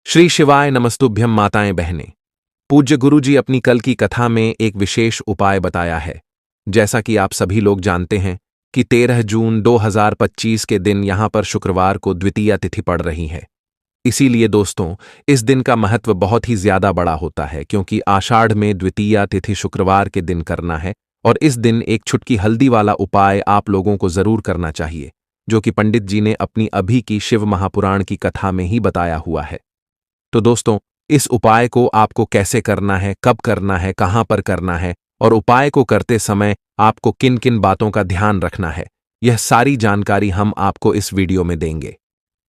श्री शिवाय नमस्तुभ्यम माताएं बहनें। पूज्य गुरु जी अपनी कल की कथा में एक विशेष उपाय बताया है। जैसा कि आप सभी लोग जानते हैं कि 13 जून 2025 के दिन यहां पर शुक्रवार को द्वितीया तिथि पड़ रही है। इसीलिए दोस्तों, इस दिन का महत्व बहुत ही ज्यादा बड़ा होता है, क्योंकि आषाढ़ में द्वितीया तिथि शुक्रवार के दिन करना है और इस दिन एक छुटकी हल्दी वाला उपाय आप लोगों को जरूर करना चाहिए, जो कि पंडित जी ने अपनी अभी की शिव महापुराण की कथा में ही बताया हुआ है। तो दोस्तों, इस उपाय को आपको कैसे करना है, कब करना है, कहां पर करना है और उपाय को करते समय आपको किन किन बातों का ध्यान रखना है, यह सारी जानकारी हम आपको इस वीडियो में देंगे।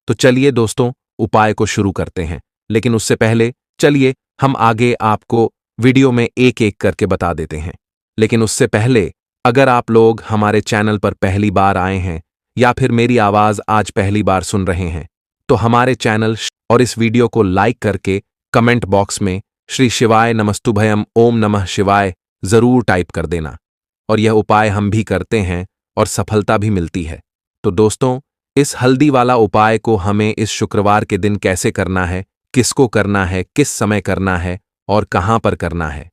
तो चलिए दोस्तों, उपाय को शुरू करते हैं। लेकिन उससे पहले चलिए हम आगे आपको वीडियो में एक एक करके बता देते हैं। लेकिन उससे पहले, अगर आप लोग हमारे चैनल पर पहली बार आए हैं या फिर मेरी आवाज आज पहली बार सुन रहे हैं, तो हमारे चैनल और इस वीडियो को लाइक करके कमेंट बॉक्स में श्री शिवाय नमस्तुभयम ओम नमः शिवाय जरूर टाइप कर देना। और यह उपाय हम भी करते हैं और सफलता भी मिलती है। तो दोस्तों, इस हल्दी वाला उपाय को हमें इस शुक्रवार के दिन कैसे करना है, किसको करना है, किस समय करना है और कहां पर करना है,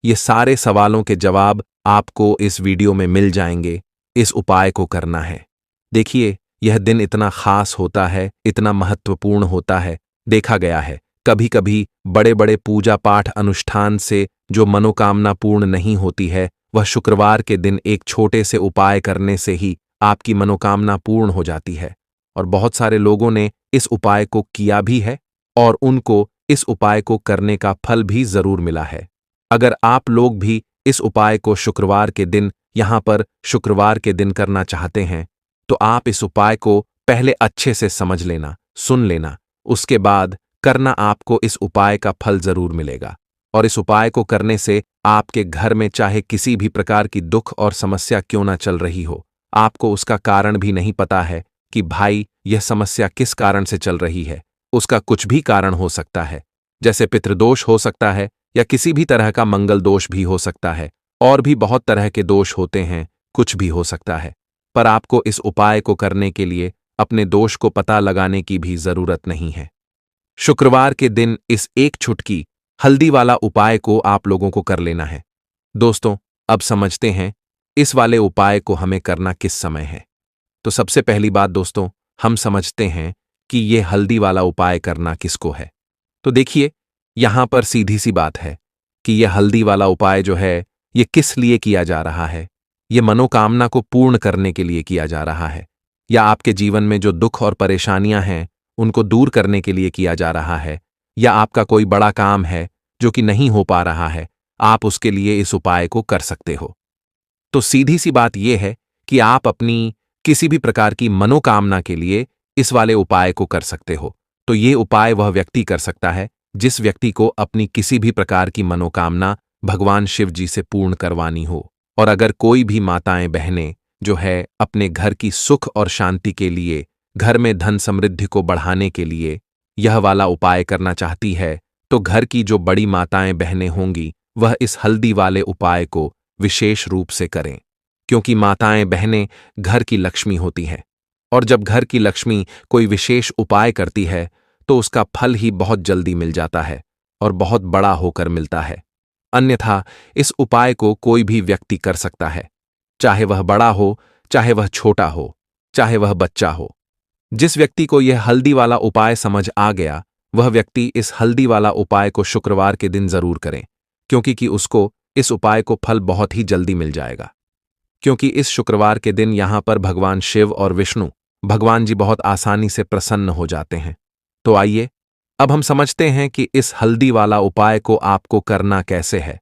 ये सारे सवालों के जवाब आपको इस वीडियो में मिल जाएंगे। इस उपाय को करना है। देखिए, यह दिन इतना खास होता है, इतना महत्वपूर्ण होता है। देखा गया है कभी कभी बड़े बड़े पूजा पाठ अनुष्ठान से जो मनोकामना पूर्ण नहीं होती है, वह शुक्रवार के दिन एक छोटे से उपाय करने से ही आपकी मनोकामना पूर्ण हो जाती है। और बहुत सारे लोगों ने इस उपाय को किया भी है और उनको इस उपाय को करने का फल भी जरूर मिला है। अगर आप लोग भी इस उपाय को शुक्रवार के दिन यहां पर शुक्रवार के दिन करना चाहते हैं, तो आप इस उपाय को पहले अच्छे से समझ लेना, सुन लेना, उसके बाद करना। आपको इस उपाय का फल जरूर मिलेगा। और इस उपाय को करने से आपके घर में चाहे किसी भी प्रकार की दुख और समस्या क्यों ना चल रही हो, आपको उसका कारण भी नहीं पता है कि भाई यह समस्या किस कारण से चल रही है, उसका कुछ भी कारण हो सकता है। जैसे पितृदोष हो सकता है या किसी भी तरह का मंगल दोष भी हो सकता है, और भी बहुत तरह के दोष होते हैं, कुछ भी हो सकता है। पर आपको इस उपाय को करने के लिए अपने दोष को पता लगाने की भी जरूरत नहीं है। शुक्रवार के दिन इस एक छुटकी हल्दी वाला उपाय को आप लोगों को कर लेना है। दोस्तों, अब समझते हैं इस वाले उपाय को हमें करना किस समय है। तो सबसे पहली बात दोस्तों, हम समझते हैं कि यह हल्दी वाला उपाय करना किसको है। तो देखिए, यहां पर सीधी सी बात है कि यह हल्दी वाला उपाय जो है, यह किस लिए किया जा रहा है। यह मनोकामना को पूर्ण करने के लिए किया जा रहा है, या आपके जीवन में जो दुख और परेशानियां हैं उनको दूर करने के लिए किया जा रहा है, या आपका कोई बड़ा काम है जो कि नहीं हो पा रहा है, आप उसके लिए इस उपाय को कर सकते हो। तो सीधी सी बात यह है कि आप अपनी किसी भी प्रकार की मनोकामना के लिए इस वाले उपाय को कर सकते हो। तो ये उपाय वह व्यक्ति कर सकता है जिस व्यक्ति को अपनी किसी भी प्रकार की मनोकामना भगवान शिव जी से पूर्ण करवानी हो। और अगर कोई भी माताएं बहनें जो है अपने घर की सुख और शांति के लिए, घर में धन समृद्धि को बढ़ाने के लिए यह वाला उपाय करना चाहती है, तो घर की जो बड़ी माताएं बहनें होंगी वह इस हल्दी वाले उपाय को विशेष रूप से करें, क्योंकि माताएं बहनें घर की लक्ष्मी होती हैं। और जब घर की लक्ष्मी कोई विशेष उपाय करती है तो उसका फल ही बहुत जल्दी मिल जाता है और बहुत बड़ा होकर मिलता है। अन्यथा इस उपाय को कोई भी व्यक्ति कर सकता है, चाहे वह बड़ा हो, चाहे वह छोटा हो, चाहे वह बच्चा हो। जिस व्यक्ति को यह हल्दी वाला उपाय समझ आ गया, वह व्यक्ति इस हल्दी वाला उपाय को शुक्रवार के दिन जरूर करें, क्योंकि उसको इस उपाय को फल बहुत ही जल्दी मिल जाएगा। क्योंकि इस शुक्रवार के दिन यहां पर भगवान शिव और विष्णु भगवान जी बहुत आसानी से प्रसन्न हो जाते हैं। तो आइए अब हम समझते हैं कि इस हल्दी वाला उपाय को आपको करना कैसे है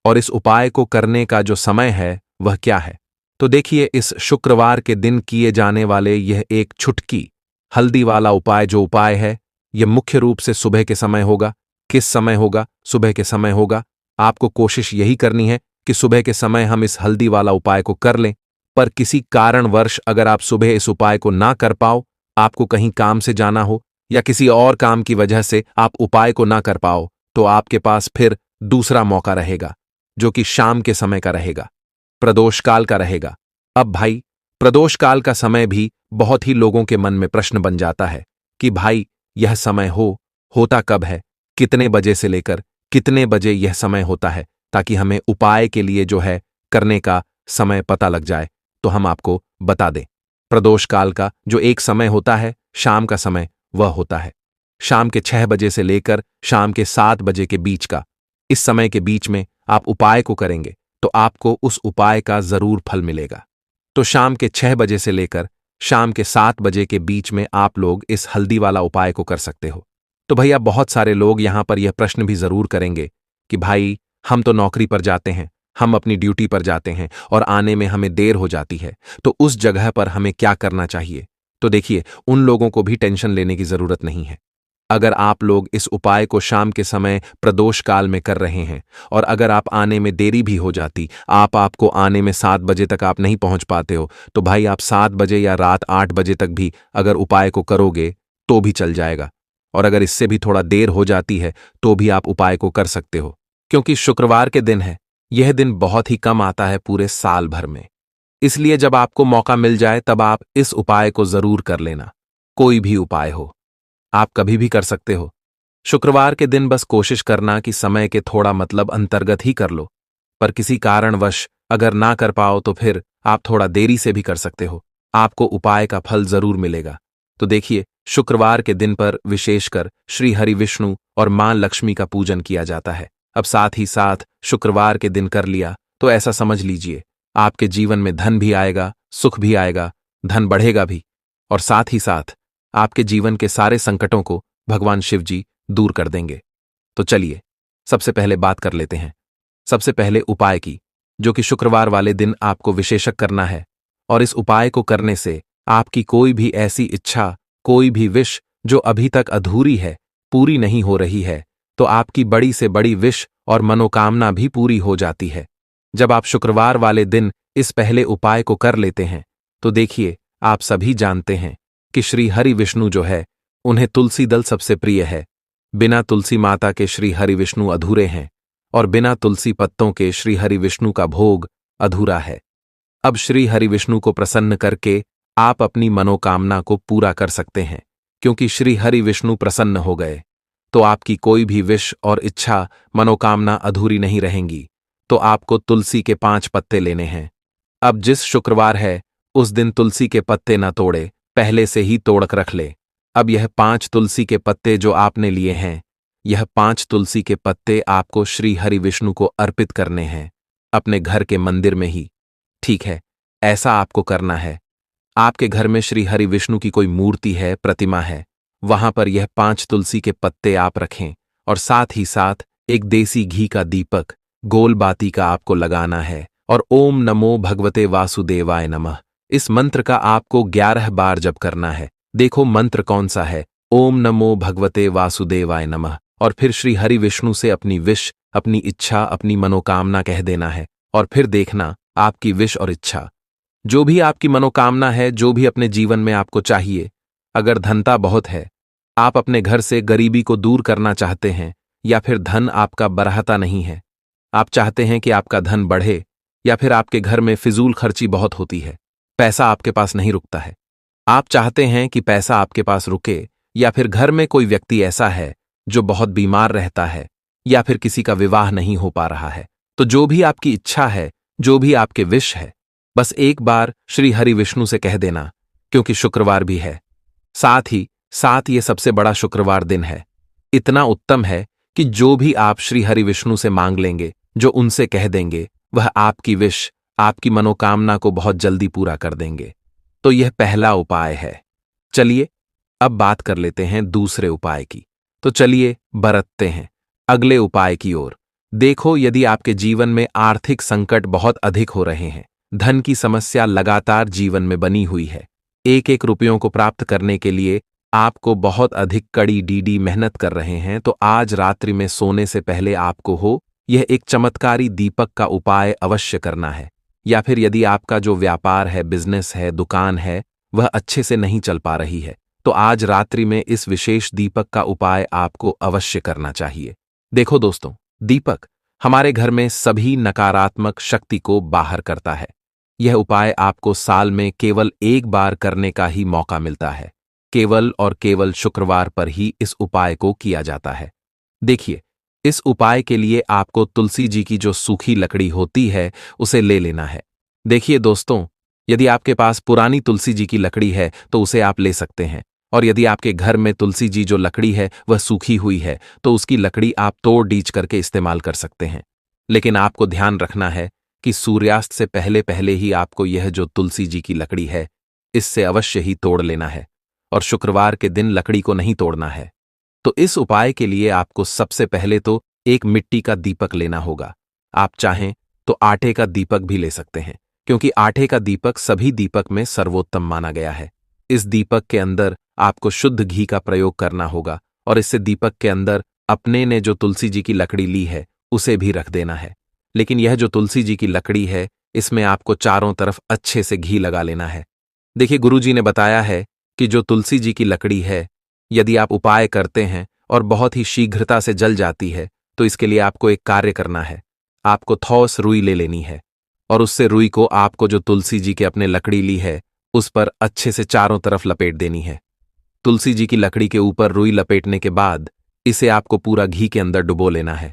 और इस उपाय को करने का जो समय है वह क्या है। तो देखिए, इस शुक्रवार के दिन किए जाने वाले यह एक छुटकी हल्दी वाला उपाय जो उपाय है, यह मुख्य रूप से सुबह के समय होगा। किस समय होगा? सुबह के समय होगा। आपको कोशिश यही करनी है कि सुबह के समय हम इस हल्दी वाला उपाय को कर लें। पर किसी कारणवश अगर आप सुबह इस उपाय को ना कर पाओ, आपको कहीं काम से जाना हो या किसी और काम की वजह से आप उपाय को ना कर पाओ, तो आपके पास फिर दूसरा मौका रहेगा, जो कि शाम के समय का रहेगा, प्रदोष काल का रहेगा। अब भाई, प्रदोष काल का समय भी बहुत ही लोगों के मन में प्रश्न बन जाता है कि भाई यह समय होता कब है, कितने बजे से लेकर कितने बजे यह समय होता है, ताकि हमें उपाय के लिए जो है करने का समय पता लग जाए तो हम आपको बता दें। प्रदोष काल का जो एक समय होता है, शाम का समय, वह होता है शाम के 6 बजे से लेकर शाम के 7 बजे के बीच का। इस समय के बीच में आप उपाय को करेंगे तो आपको उस उपाय का जरूर फल मिलेगा। तो शाम के 6 बजे से लेकर शाम के 7 बजे के बीच में आप लोग इस हल्दी वाला उपाय को कर सकते हो। तो भैया बहुत सारे लोग यहां पर यह प्रश्न भी जरूर करेंगे कि भाई हम तो नौकरी पर जाते हैं, हम अपनी ड्यूटी पर जाते हैं और आने में हमें देर हो जाती है, तो उस जगह पर हमें क्या करना चाहिए। तो देखिए, उन लोगों को भी टेंशन लेने की जरूरत नहीं है। अगर आप लोग इस उपाय को शाम के समय प्रदोष काल में कर रहे हैं और अगर आप आने में देरी भी हो जाती, आपको आने में 7 बजे तक आप नहीं पहुंच पाते हो, तो भाई आप 7 बजे या रात 8 बजे तक भी अगर उपाय को करोगे तो भी चल जाएगा। और अगर इससे भी थोड़ा देर हो जाती है तो भी आप उपाय को कर सकते हो, क्योंकि शुक्रवार के दिन है। यह दिन बहुत ही कम आता है पूरे साल भर में, इसलिए जब आपको मौका मिल जाए तब आप इस उपाय को जरूर कर लेना। कोई भी उपाय हो, आप कभी भी कर सकते हो। शुक्रवार के दिन बस कोशिश करना कि समय के थोड़ा मतलब अंतर्गत ही कर लो, पर किसी कारणवश अगर ना कर पाओ तो फिर आप थोड़ा देरी से भी कर सकते हो, आपको उपाय का फल जरूर मिलेगा। तो देखिए, शुक्रवार के दिन पर विशेषकर श्री हरि विष्णु और मां लक्ष्मी का पूजन किया जाता है। अब साथ ही साथ शुक्रवार के दिन कर लिया तो ऐसा समझ लीजिए आपके जीवन में धन भी आएगा, सुख भी आएगा, धन बढ़ेगा भी, और साथ ही साथ आपके जीवन के सारे संकटों को भगवान शिव जी दूर कर देंगे। तो चलिए सबसे पहले बात कर लेते हैं सबसे पहले उपाय की, जो कि शुक्रवार वाले दिन आपको विशेषक करना है। और इस उपाय को करने से आपकी कोई भी ऐसी इच्छा, कोई भी विश जो अभी तक अधूरी है, पूरी नहीं हो रही है, तो आपकी बड़ी से बड़ी विश और मनोकामना भी पूरी हो जाती है। जब आप शुक्रवार वाले दिन इस पहले उपाय को कर लेते हैं तो देखिए, आप सभी जानते हैं कि श्री हरि विष्णु जो है उन्हें तुलसी दल सबसे प्रिय है। बिना तुलसी माता के श्री हरि विष्णु अधूरे हैं और बिना तुलसी पत्तों के श्री हरि विष्णु का भोग अधूरा है। अब श्री हरि विष्णु को प्रसन्न करके आप अपनी मनोकामना को पूरा कर सकते हैं, क्योंकि श्री हरि विष्णु प्रसन्न हो गए तो आपकी कोई भी विश और इच्छा, मनोकामना अधूरी नहीं रहेंगी। तो आपको तुलसी के 5 पत्ते लेने हैं। अब जिस शुक्रवार है उस दिन तुलसी के पत्ते न तोड़े, पहले से ही तोड़क रख ले। अब यह 5 तुलसी के पत्ते जो आपने लिए हैं, यह 5 तुलसी के पत्ते आपको श्री हरि विष्णु को अर्पित करने हैं, अपने घर के मंदिर में ही। ठीक है, ऐसा आपको करना है। आपके घर में श्री हरि विष्णु की कोई मूर्ति है, प्रतिमा है, वहां पर यह 5 तुलसी के पत्ते आप रखें और साथ ही साथ एक देसी घी का दीपक, गोल बाती का आपको लगाना है और ओम नमो भगवते वासुदेवाय नमः इस मंत्र का आपको 11 बार जप करना है। देखो मंत्र कौन सा है, ओम नमो भगवते वासुदेवाय नमः, और फिर श्री हरि विष्णु से अपनी विश, अपनी इच्छा, अपनी मनोकामना कह देना है। और फिर देखना आपकी विश और इच्छा, जो भी आपकी मनोकामना है, जो भी अपने जीवन में आपको चाहिए। अगर धनता बहुत है, आप अपने घर से गरीबी को दूर करना चाहते हैं, या फिर धन आपका बढ़ता नहीं है, आप चाहते हैं कि आपका धन बढ़े, या फिर आपके घर में फिजूल खर्ची बहुत होती है, पैसा आपके पास नहीं रुकता है, आप चाहते हैं कि पैसा आपके पास रुके, या फिर घर में कोई व्यक्ति ऐसा है जो बहुत बीमार रहता है, या फिर किसी का विवाह नहीं हो पा रहा है, तो जो भी आपकी इच्छा है, जो भी आपके विश है, बस एक बार श्री हरि विष्णु से कह देना, क्योंकि शुक्रवार भी है, साथ ही साथ ये सबसे बड़ा शुक्रवार दिन है। इतना उत्तम है कि जो भी आप श्री हरि विष्णु से मांग लेंगे, जो उनसे कह देंगे, वह आपकी विश, आपकी मनोकामना को बहुत जल्दी पूरा कर देंगे। तो यह पहला उपाय है। चलिए अब बात कर लेते हैं दूसरे उपाय की। तो चलिए बरतते हैं अगले उपाय की ओर। देखो, यदि आपके जीवन में आर्थिक संकट बहुत अधिक हो रहे हैं, धन की समस्या लगातार जीवन में बनी हुई है, एक एक रुपयों को प्राप्त करने के लिए आपको बहुत अधिक कड़ी डीडी मेहनत कर रहे हैं, तो आज रात्रि में सोने से पहले आपको यह एक चमत्कारी दीपक का उपाय अवश्य करना है। या फिर यदि आपका जो व्यापार है, बिजनेस है, दुकान है, वह अच्छे से नहीं चल पा रही है, तो आज रात्रि में इस विशेष दीपक का उपाय आपको अवश्य करना चाहिए। देखो दोस्तों, दीपक हमारे घर में सभी नकारात्मक शक्ति को बाहर करता है। यह उपाय आपको साल में केवल एक बार करने का ही मौका मिलता है। केवल और केवल शुक्रवार पर ही इस उपाय को किया जाता है। देखिए, इस उपाय के लिए आपको तुलसी जी की जो सूखी लकड़ी होती है उसे ले लेना है। देखिए दोस्तों, यदि आपके पास पुरानी तुलसी जी की लकड़ी है तो उसे आप ले सकते हैं, और यदि आपके घर में तुलसी जी जो लकड़ी है वह सूखी हुई है तो उसकी लकड़ी आप तोड़ डीच करके इस्तेमाल कर सकते हैं। लेकिन आपको ध्यान रखना है कि सूर्यास्त से पहले पहले ही आपको यह जो तुलसी जी की लकड़ी है इससे अवश्य ही तोड़ लेना है, और शुक्रवार के दिन लकड़ी को नहीं तोड़ना है। तो इस उपाय के लिए आपको सबसे पहले तो एक मिट्टी का दीपक लेना होगा। आप चाहें तो आटे का दीपक भी ले सकते हैं, क्योंकि आटे का दीपक सभी दीपक में सर्वोत्तम माना गया है। इस दीपक के अंदर आपको शुद्ध घी का प्रयोग करना होगा, और इससे दीपक के अंदर अपने ने जो तुलसी जी की लकड़ी ली है उसे भी रख देना है। लेकिन यह जो तुलसी जी की लकड़ी है इसमें आपको चारों तरफ अच्छे से घी लगा लेना है। देखिए, गुरुजी ने बताया है कि जो तुलसी जी की लकड़ी है, यदि आप उपाय करते हैं और बहुत ही शीघ्रता से जल जाती है तो इसके लिए आपको एक कार्य करना है। आपको ठोस रुई ले लेनी है, और उससे रुई को आपको जो तुलसी जी के अपने लकड़ी ली है उस पर अच्छे से चारों तरफ लपेट देनी है। तुलसी जी की लकड़ी के ऊपर रुई लपेटने के बाद इसे आपको पूरा घी के अंदर डुबो लेना है।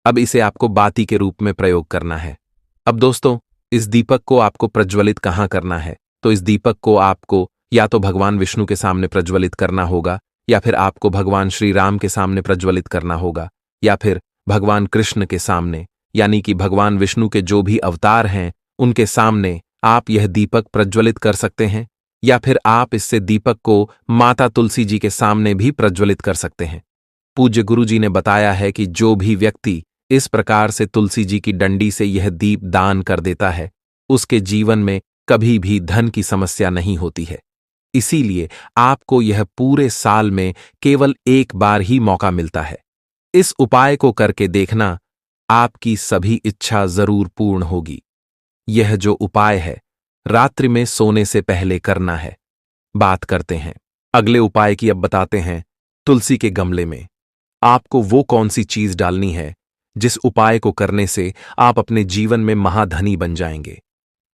अब इसे आपको बाती के रूप में प्रयोग करना है। अब दोस्तों, इस दीपक को आपको प्रज्वलित कहाँ करना है? तो इस दीपक को आपको या तो भगवान विष्णु के सामने प्रज्वलित करना होगा, या फिर आपको भगवान श्री राम के सामने प्रज्वलित करना होगा, या फिर भगवान कृष्ण के सामने, यानी कि भगवान विष्णु के जो भी अवतार हैं उनके सामने आप यह दीपक प्रज्वलित कर सकते हैं, या फिर आप इससे दीपक को माता तुलसी जी के सामने भी प्रज्वलित कर सकते हैं। पूज्य गुरु जी ने बताया है कि जो भी व्यक्ति इस प्रकार से तुलसी जी की डंडी से यह दीप दान कर देता है उसके जीवन में कभी भी धन की समस्या नहीं होती है। इसीलिए आपको यह पूरे साल में केवल एक बार ही मौका मिलता है। इस उपाय को करके देखना, आपकी सभी इच्छा जरूर पूर्ण होगी। यह जो उपाय है रात्रि में सोने से पहले करना है। बात करते हैं अगले उपाय की। अब बताते हैं तुलसी के गमले में आपको वो कौन सी चीज डालनी है जिस उपाय को करने से आप अपने जीवन में महाधनी बन जाएंगे।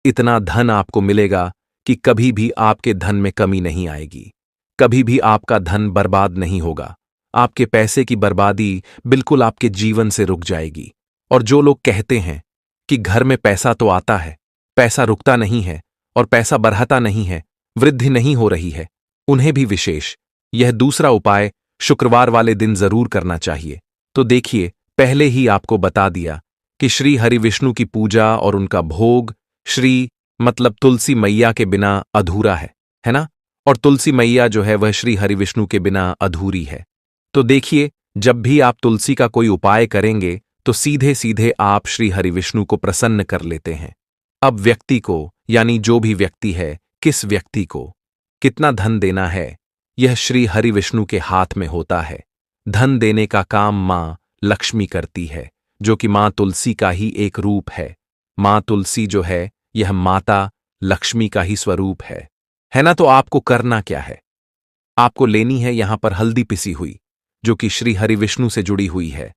इतना धन आपको मिलेगा कि कभी भी आपके धन में कमी नहीं आएगी, कभी भी आपका धन बर्बाद नहीं होगा। आपके पैसे की बर्बादी बिल्कुल आपके जीवन से रुक जाएगी। और जो लोग कहते हैं कि घर में पैसा तो आता है, पैसा रुकता नहीं है और पैसा बढ़ता नहीं है, वृद्धि नहीं हो रही है, उन्हें भी विशेष यह दूसरा उपाय शुक्रवार वाले दिन जरूर करना चाहिए। तो देखिए, पहले ही आपको बता दिया कि श्री हरि विष्णु की पूजा और उनका भोग श्री मतलब तुलसी मैया के बिना अधूरा है ना? और तुलसी मैया जो है वह श्री हरि विष्णु के बिना अधूरी है। तो देखिए, जब भी आप तुलसी का कोई उपाय करेंगे तो सीधे सीधे आप श्री हरि विष्णु को प्रसन्न कर लेते हैं। अब व्यक्ति को, यानी जो भी व्यक्ति है, किस व्यक्ति को कितना धन देना है यह श्री हरि विष्णु के हाथ में होता है। धन देने का काम मां लक्ष्मी करती है, जो कि मां तुलसी का ही एक रूप है। मां तुलसी जो है यह माता लक्ष्मी का ही स्वरूप है ना? तो आपको करना क्या है? आपको लेनी है यहां पर हल्दी पिसी हुई, जो कि श्री हरि विष्णु से जुड़ी हुई है,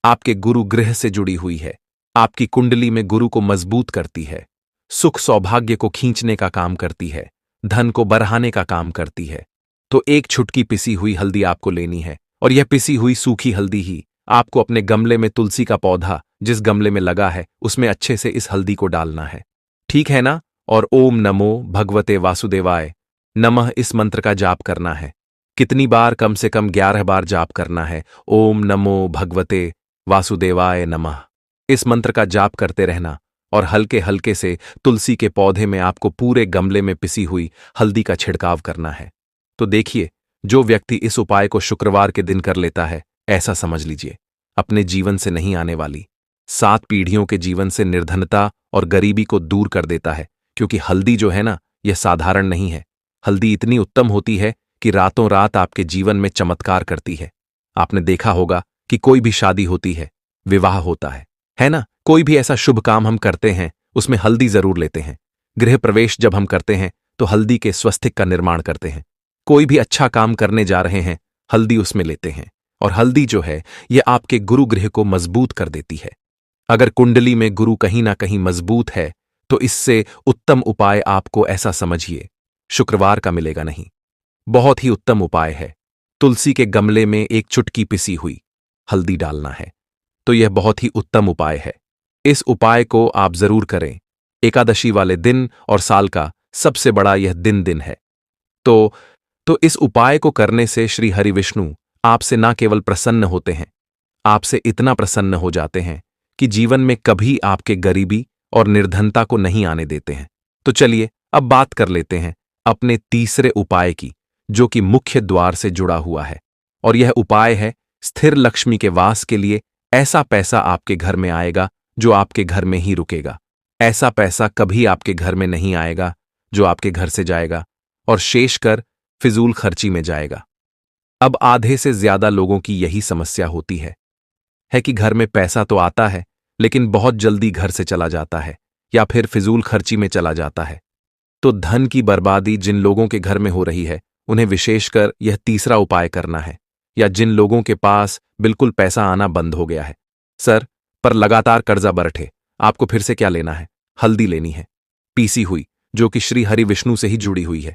आपके गुरु गृह से जुड़ी हुई है, आपकी कुंडली में गुरु को मजबूत करती है, सुख सौभाग्य को खींचने का काम करती है, धन को बढ़ाने का काम करती है। तो एक छुटकी पिसी हुई हल्दी आपको लेनी है, और यह पिसी हुई सूखी हल्दी ही आपको अपने गमले में, तुलसी का पौधा जिस गमले में लगा है उसमें अच्छे से इस हल्दी को डालना है। ठीक है ना? और ओम नमो भगवते वासुदेवाय नमः इस मंत्र का जाप करना है। कितनी बार? कम से कम 11 बार जाप करना है। ओम नमो भगवते वासुदेवाय नमः इस मंत्र का जाप करते रहना, और हल्के हल्के से तुलसी के पौधे में आपको पूरे गमले में पिसी हुई हल्दी का छिड़काव करना है। तो देखिए, जो व्यक्ति इस उपाय को शुक्रवार के दिन कर लेता है, ऐसा समझ लीजिए अपने जीवन से नहीं आने वाली 7 पीढ़ियों के जीवन से निर्धनता और गरीबी को दूर कर देता है। क्योंकि हल्दी जो है ना, यह साधारण नहीं है। हल्दी इतनी उत्तम होती है कि रातों रात आपके जीवन में चमत्कार करती है। आपने देखा होगा कि कोई भी शादी होती है, विवाह होता है ना? कोई भी ऐसा शुभ काम हम करते हैं उसमें हल्दी जरूर लेते हैं। गृह प्रवेश जब हम करते हैं तो हल्दी के स्वस्तिक का निर्माण करते हैं। कोई भी अच्छा काम करने जा रहे हैं, हल्दी उसमें लेते हैं। और हल्दी जो है यह आपके गुरु गृह को मजबूत कर देती है। अगर कुंडली में गुरु कहीं ना कहीं मजबूत है तो इससे उत्तम उपाय आपको, ऐसा समझिए, शुक्रवार का मिलेगा नहीं। बहुत ही उत्तम उपाय है। तुलसी के गमले में एक चुटकी पिसी हुई हल्दी डालना है। तो यह बहुत ही उत्तम उपाय है। इस उपाय को आप जरूर करें। एकादशी वाले दिन और साल का सबसे बड़ा यह दिन है। तो इस उपाय को करने से श्री हरि विष्णु आपसे ना केवल प्रसन्न होते हैं, आपसे इतना प्रसन्न हो जाते हैं कि जीवन में कभी आपके गरीबी और निर्धनता को नहीं आने देते हैं। तो चलिए अब बात कर लेते हैं अपने तीसरे उपाय की, जो कि मुख्य द्वार से जुड़ा हुआ है। और यह उपाय है स्थिर लक्ष्मी के वास के लिए। ऐसा पैसा आपके घर में आएगा जो आपके घर में ही रुकेगा। ऐसा पैसा कभी आपके घर में नहीं आएगा जो आपके घर से जाएगा और शेष कर फिजूल खर्ची में जाएगा। अब आधे से ज्यादा लोगों की यही समस्या होती है कि घर में पैसा तो आता है लेकिन बहुत जल्दी घर से चला जाता है या फिर फिजूल खर्ची में चला जाता है। तो धन की बर्बादी जिन लोगों के घर में हो रही है उन्हें विशेषकर यह तीसरा उपाय करना है। या जिन लोगों के पास बिल्कुल पैसा आना बंद हो गया है, सर पर लगातार कर्जा बरठे, आपको फिर से क्या लेना है? हल्दी लेनी है, पीसी हुई, जो कि श्री हरि विष्णु से ही जुड़ी हुई है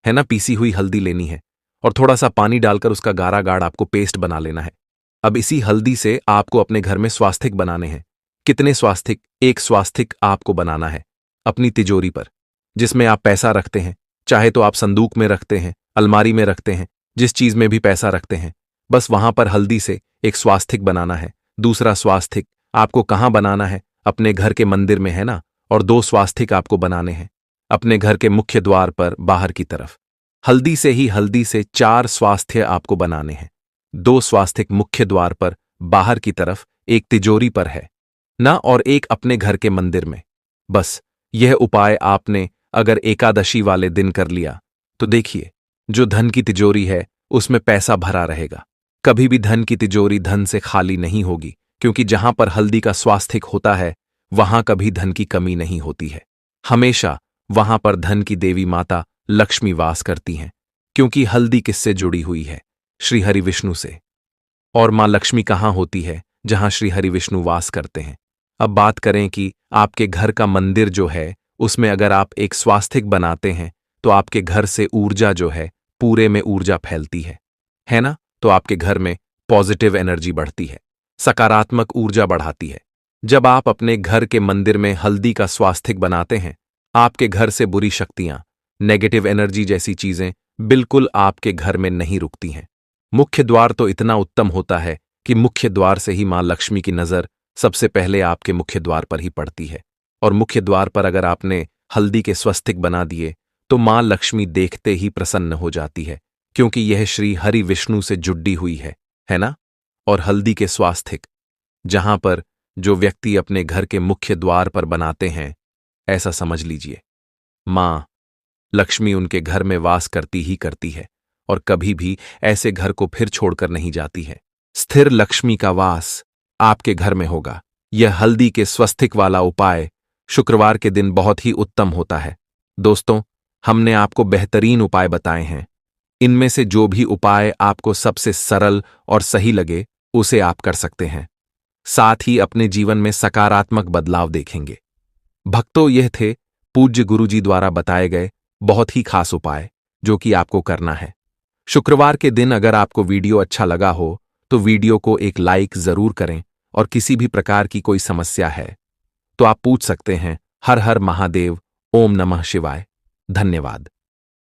ना। पीसी हुई हल्दी लेनी है और थोड़ा सा पानी डालकर उसका गाढ़ा गाढ़ आपको पेस्ट बना लेना है। अब इसी हल्दी से आपको अपने घर में स्वास्तिक बनाने हैं। कितने स्वास्तिक? एक स्वास्तिक आपको बनाना है अपनी तिजोरी पर, जिसमें आप पैसा रखते हैं। चाहे तो आप संदूक में रखते हैं, अलमारी में रखते हैं, जिस चीज में भी पैसा रखते हैं, बस वहां पर हल्दी से एक स्वास्तिक बनाना है। दूसरा स्वास्तिक आपको कहां बनाना है? अपने घर के मंदिर में, है ना। और 2 स्वास्तिक आपको बनाने हैं अपने घर के मुख्य द्वार पर बाहर की तरफ। हल्दी से 4 स्वास्थ्य आपको बनाने हैं। 2 स्वास्तिक मुख्य द्वार पर बाहर की तरफ, एक तिजोरी पर है ना, और एक अपने घर के मंदिर में। बस यह उपाय आपने अगर एकादशी वाले दिन कर लिया तो देखिए, जो धन की तिजोरी है उसमें पैसा भरा रहेगा। कभी भी धन की तिजोरी धन से खाली नहीं होगी, क्योंकि जहां पर हल्दी का स्वास्तिक होता है वहां कभी धन की कमी नहीं होती है। हमेशा वहां पर धन की देवी माता लक्ष्मी वास करती हैं, क्योंकि हल्दी किससे जुड़ी हुई है? श्री हरि विष्णु से। और मां लक्ष्मी कहां होती है? जहां श्री हरि विष्णु वास करते हैं। अब बात करें कि आपके घर का मंदिर जो है उसमें अगर आप एक स्वास्तिक बनाते हैं तो आपके घर से ऊर्जा जो है, पूरे में ऊर्जा फैलती है ना। तो आपके घर में पॉजिटिव एनर्जी बढ़ती है, सकारात्मक ऊर्जा बढ़ाती है। जब आप अपने घर के मंदिर में हल्दी का स्वास्तिक बनाते हैं, आपके घर से बुरी शक्तियां, नेगेटिव एनर्जी जैसी चीजें बिल्कुल आपके घर में नहीं रुकती हैं। मुख्य द्वार तो इतना उत्तम होता है कि मुख्य द्वार से ही मां लक्ष्मी की नजर सबसे पहले आपके मुख्य द्वार पर ही पड़ती है। और मुख्य द्वार पर अगर आपने हल्दी के स्वस्तिक बना दिए तो मां लक्ष्मी देखते ही प्रसन्न हो जाती है, क्योंकि यह श्री हरि विष्णु से जुड़ी हुई है ना। और हल्दी के स्वास्तिक जहां पर जो व्यक्ति अपने घर के मुख्य द्वार पर बनाते हैं, ऐसा समझ लीजिए मां लक्ष्मी उनके घर में वास करती ही करती है और कभी भी ऐसे घर को फिर छोड़कर नहीं जाती है। स्थिर लक्ष्मी का वास आपके घर में होगा। यह हल्दी के स्वस्तिक वाला उपाय शुक्रवार के दिन बहुत ही उत्तम होता है। दोस्तों, हमने आपको बेहतरीन उपाय बताए हैं। इनमें से जो भी उपाय आपको सबसे सरल और सही लगे उसे आप कर सकते हैं। साथ ही अपने जीवन में सकारात्मक बदलाव देखेंगे। भक्तों, यह थे पूज्य गुरुजी द्वारा बताए गए बहुत ही खास उपाय जो कि आपको करना है। शुक्रवार के दिन अगर आपको वीडियो अच्छा लगा हो तो वीडियो को एक लाइक जरूर करें, और किसी भी प्रकार की कोई समस्या है तो आप पूछ सकते हैं। हर हर महादेव। ओम नमः शिवाय। धन्यवाद।